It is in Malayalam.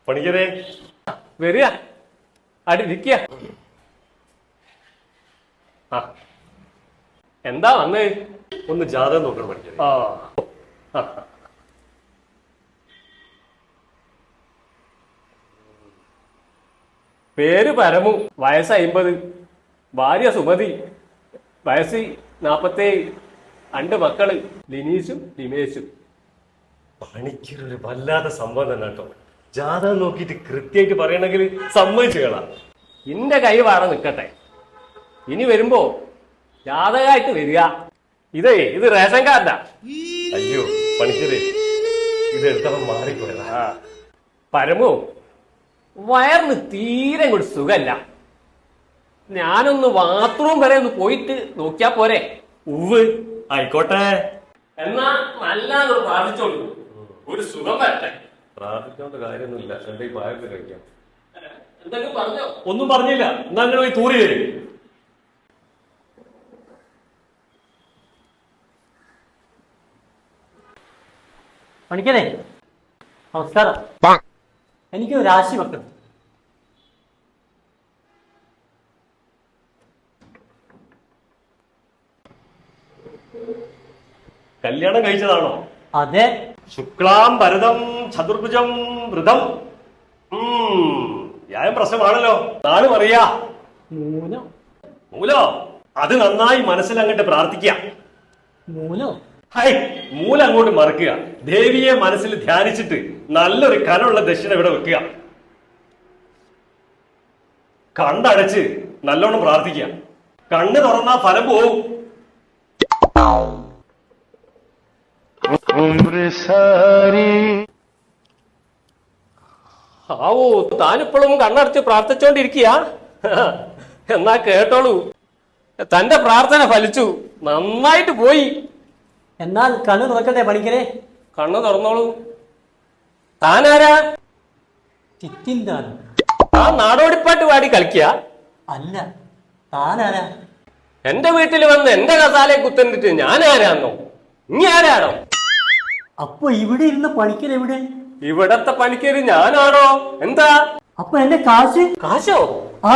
പണിക്കരെ വരിക, അടി നിക്ക. ആ എന്താ വന്ന്? ഒന്ന് ജാതകം നോക്കണം പണിക്കരെ. പേര് പരമു, വയസ്സ് 50, ഭാര്യ സുമതി, വയസ്സ് 47, 2 മക്കള് ലിനീഷും ലിമേഷും. പണിക്കൊരു വല്ലാത്ത സംഭവം തന്നെ കേട്ടോ. ജാതകം നോക്കിയിട്ട് കൃത്യമായിട്ട് പറയണമെങ്കിൽ സമ്മതിച്ചു കേളാം. ഇന്റെ കൈ വാട നിൽക്കട്ടെ, ഇനി വരുമ്പോ ജാതകമായിട്ട് വരിക. ഇത് റേഷൻ കാർഡാ. അയ്യോ പണിക്കരെ, ഇത് എടുത്തപ്പം മാറിപ്പോയതാ. പരമു, വയറിന് തീരെ കൂടി സുഖല്ല. ഞാനൊന്ന് ബാത്റൂം വരെ ഒന്ന് പോയിട്ട് നോക്കിയാ പോരെ? ഉവ് ആയിക്കോട്ടെ, എന്നാ നല്ലതൊരു പ്രാർത്ഥിച്ചോളൂ, ഒരു സുഖം വരട്ടെ. പ്രാർത്ഥിക്കേണ്ട കാര്യമൊന്നുമില്ല, എന്റെ ഈ പായൊക്കെ കഴിക്കാം. എന്തെങ്കിലും പറഞ്ഞോ? ഒന്നും പറഞ്ഞില്ല. എന്നാ അങ്ങനെ പോയി തൂറി വരും. പണിക്കരെ നമസ്കാരം. എനിക്ക് രാശി വെക്കണം. കല്യാണം കഴിച്ചതാണോ? അതെ. ശുക്ലാം ഭരതം ചതുർഭുജം വൃതം. ന്യായം പ്രശ്നമാണല്ലോ. നാള് പറയാ മൂലോ. അത് നന്നായി മനസ്സിൽ അങ്ങോട്ട് പ്രാർത്ഥിക്കുക. മൂല അങ്ങോട്ട് മറക്കുക. ദേവിയെ മനസ്സിൽ ധ്യാനിച്ചിട്ട് നല്ലൊരു കനമുള്ള ദക്ഷിണ ഇവിടെ വെക്കുക. കണ്ടടച്ച് നല്ലോണം പ്രാർത്ഥിക്കുക. കണ്ണ് തുറന്നാ ഫലം പോവും. ആവോ, താനിപ്പോഴും കണ്ണടച്ച് പ്രാർത്ഥിച്ചോണ്ടിരിക്കുക. എന്നാ കേട്ടോളൂ, തന്റെ പ്രാർത്ഥന ഫലിച്ചു, നന്നായിട്ട് പോയി. എന്നാൽ കണ്ണ് തുറക്കട്ടെ പണിക്കരെ? കണ്ണ് തുറന്നോളൂ. താനാരാ? ആ നാടോടിപ്പാട്ട് പാടി കളിക്കുക? അല്ല, താനാരാ? എന്റെ വീട്ടിൽ വന്ന് എന്റെ കസാലയെ കുത്തന്നിട്ട് ഞാൻ ആരാന്നോ? ഇനി ആരാണോ? അപ്പൊ ഇവിടെ ഇരുന്ന പണിക്കരെവിടെ? ഇവിടത്തെ പണിക്കര് ഞാനാണോ? എന്താ? അപ്പൊ എന്റെ കാശ്? കാശോ? ആ